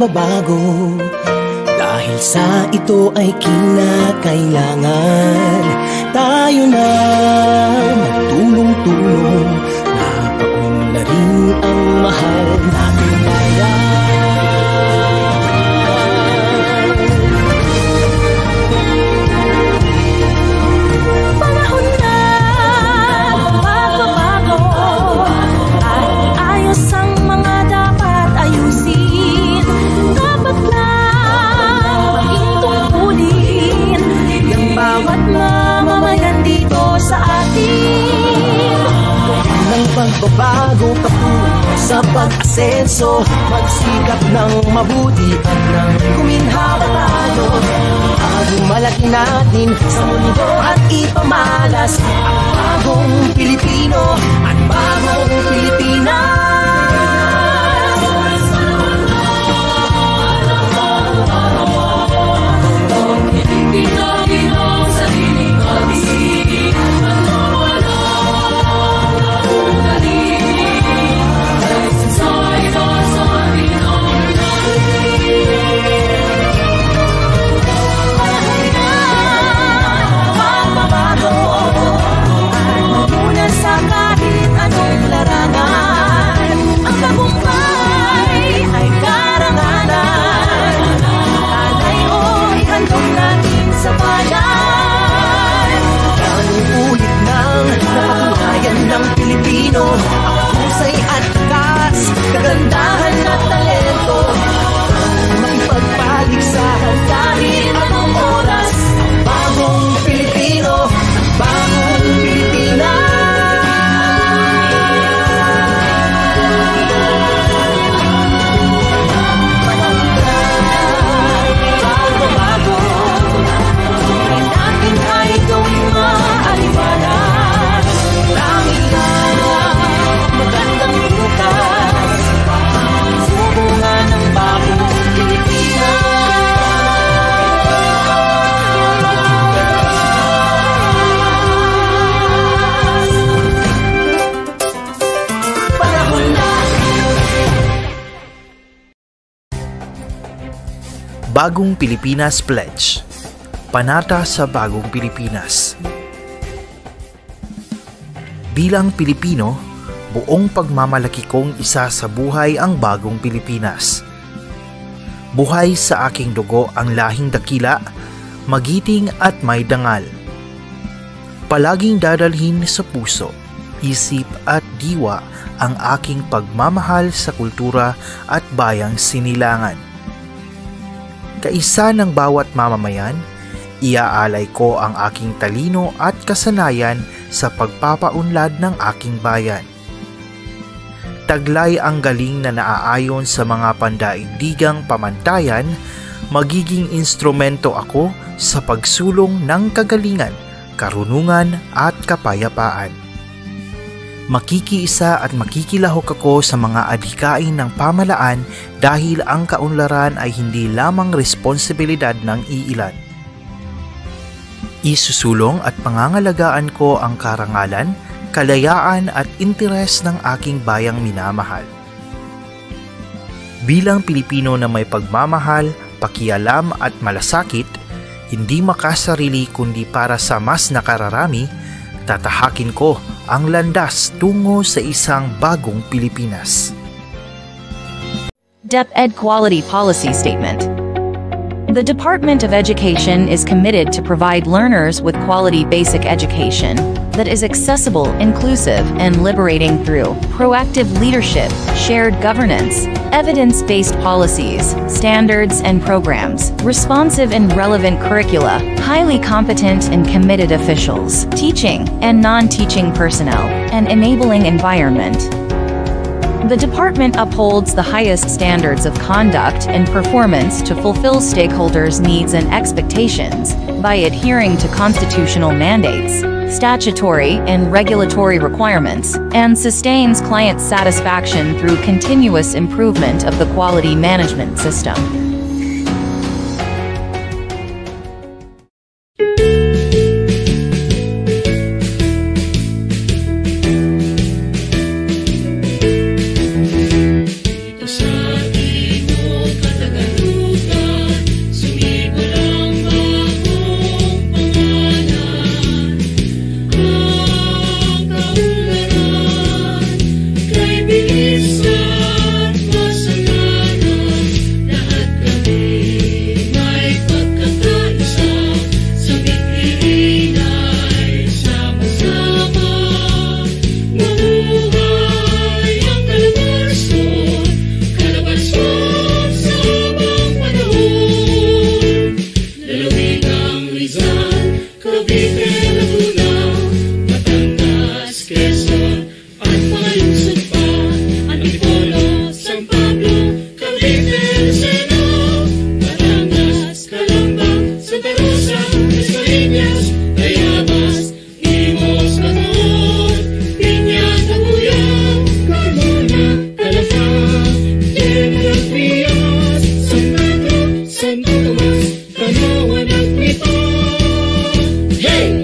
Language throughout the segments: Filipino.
pagbabago, dahil sa ito ay kinakailangan tayo na magtulong-tulong, napaunlarin ang mahal nating bayan. Pagbabago patungo sa pag-asenso, magsikap ng mabuti at nang kuminhawa tayo. Bagong malaki natin sa mundo at ipamalas ang bagong Pilipino at bagong Pilipinas. Ng Pilipino, ang husay at takas, kagandahan at talento, makipagpaligsahan kahit anong oras. Bagong Pilipino, bagong Pilipinas. Bago-bago, hindi natin ay gawing maaliwanan. Magandang bukas, subungan ng bagong Pilipinas. Panahon na. Bagong Pilipinas Pledge. Panata sa Bagong Pilipinas. Bilang Pilipino, buong pagmamalaki kong isa sa buhay ang bagong Pilipinas. Buhay sa aking dugo ang lahing dakila, magiting at may dangal. Palaging dadalhin sa puso, isip at diwa ang aking pagmamahal sa kultura at bayang sinilangan. Kaisa ng bawat mamamayan, iaalay ko ang aking talino at kasanayan sa pagpapaunlad ng aking bayan. Taglay ang galing na naaayon sa mga pandaigdigang pamantayan, magiging instrumento ako sa pagsulong ng kagalingan, karunungan at kapayapaan. Makikiisa at makikilahok ako sa mga adhikain ng pamalaan dahil ang kaunlaran ay hindi lamang responsibilidad ng iilan. Isusulong at pangangalagaan ko ang karangalan, kalayaan at interes ng aking bayang minamahal. Bilang Pilipino na may pagmamahal, pakialam at malasakit, hindi makasarili kundi para sa mas nakararami, tatahakin ko ang landas tungo sa isang bagong Pilipinas. DepEd Quality Policy Statement. The Department of Education is committed to provide learners with quality basic education that is accessible, inclusive, and liberating through proactive leadership, shared governance, evidence-based policies, standards and programs, responsive and relevant curricula, highly competent and committed officials, teaching and non-teaching personnel, and enabling environment. The department upholds the highest standards of conduct and performance to fulfill stakeholders' needs and expectations by adhering to constitutional mandates, statutory and regulatory requirements, and sustains client satisfaction through continuous improvement of the quality management system. Sa ating Cavite, Laguna, Batangas, Quezon, at palusog pa, Antipolo, San Pablo, Cavite, Lucena, Batangas, Calambang, Santa Rosa, Escalinas, Tayabas, Imos, Baton, Piña, Tabuyan, Carmona, Calafat, General Trias, San Pedro, Santo Tomas, Tanawan at Mito. Hey!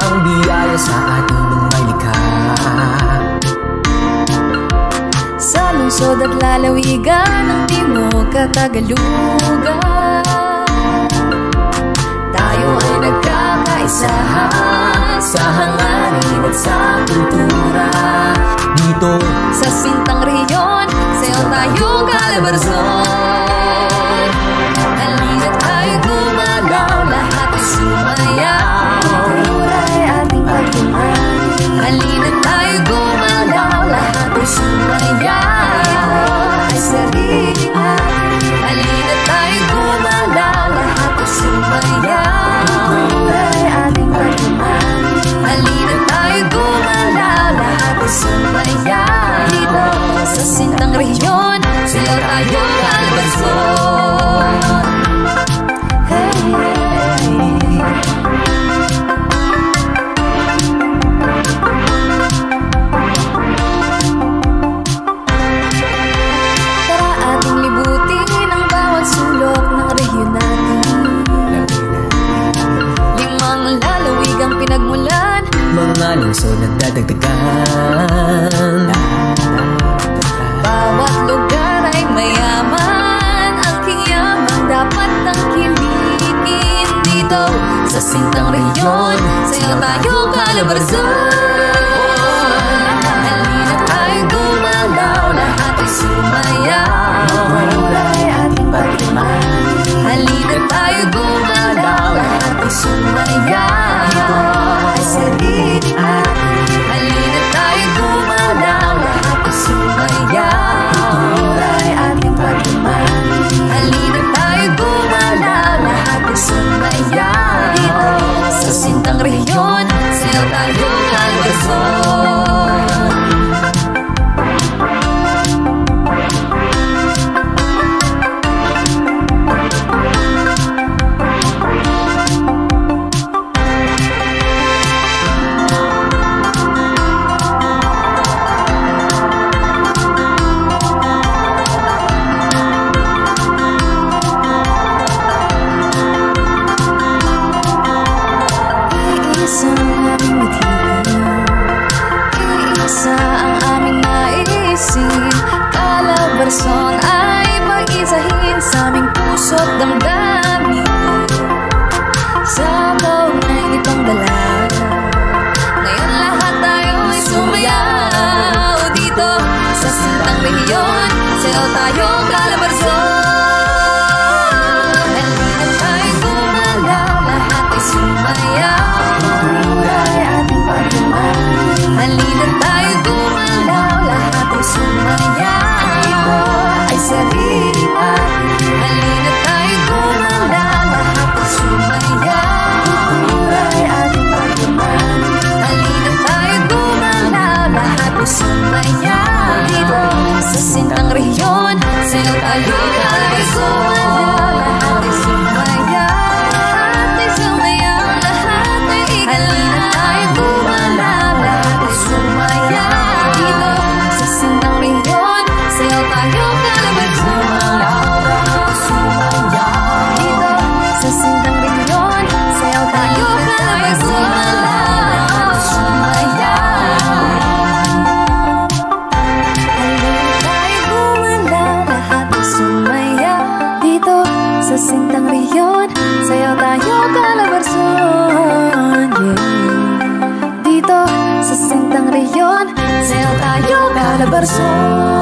ang biyaya sa ating mga likha. Sa lungsod at lalawigan ng Timog Katagalugan, tayo ay nagkakaisahan sa hangarin at sa kultura. Dito Sa Sintang Rehiyon, sayo tayo Calabarzon. Halina tayo gumalaw, lahat ay sumaya. Kultura ay ating pagmamahal. Halina tayo gumalaw, lahat ay sumaya. Ito ay sarili natin. Halina tayo gumalaw, lahat ay sumaya. Kultura ay ating pagmamahal. Halina tayo gumalaw, lahat ay sumaya. Dito sa Sintang Rehiyon, sayo tayo Calabarzon. Hey, tara ating libutin ang bawat sulok ng rehiyon natin. Limang lalawig ang pinagmulan, mga lungsod nagdadagdagan. bawat lugar ay mayaman. Ang yaman dapat tangkilikin. Dito sa Sintang Rehiyon, sayo tayo Calabarzon. Halina tayo gumalaw, lahat ay sumaya. Kultura ay ating pagmamahal. Halina tayo gumalaw, lahat ay sumaya. Ito ay sarili natin. Halina tayo gumalaw, lahat ay sumaya. Kultura ay ating pagmamahal. Halina tayo gumalaw, lahat ay sumaya. Dito sa Sintang Rehiyon, sayo tayo Calabarzon. Iisa ang aming mithiin, iisa ang aming naisip. Calabarzon ay pag-isahin sa aming puso't damdamin. Sa buong na itong dala, ngayon lahat tayo ay sumayaw. Dito sa Sintang Rehiyon, sayo tayo Calabarzon. Halina tayo gumalaw, lahat ay sumayaw. Kultura ay ating pagmamahal. Halina tayo gumalaw, lahat ay sumaya. Ito ay sarili natin. Halina tayo gumalaw, lahat ay sumaya. Kultura ay ating pagmamahal. Halina tayo gumalaw, lahat ay sumaya. Dito sa Sintang Rehiyon, sayo tayo Calabarzon. Lahat ay sumaya, lahat ay sumaya, lahat ay ikaw. Halina tayo gumalaw, lahat ay sumaya. Dito sa Sintang Rehiyon, sayo tayo Calabarzon. Lahat ay sumaya. Dito sa Sintang Rehiyon, sayo tayo Calabarzon. Lahat ay sumaya. Halina tayo gumalaw, lahat ay sumaya. Dito sa Sintang Rehiyon, sayo tayo Calabarzon. Yeah. Dito sa Sintang Rehiyon, sayo tayo Calabarzon.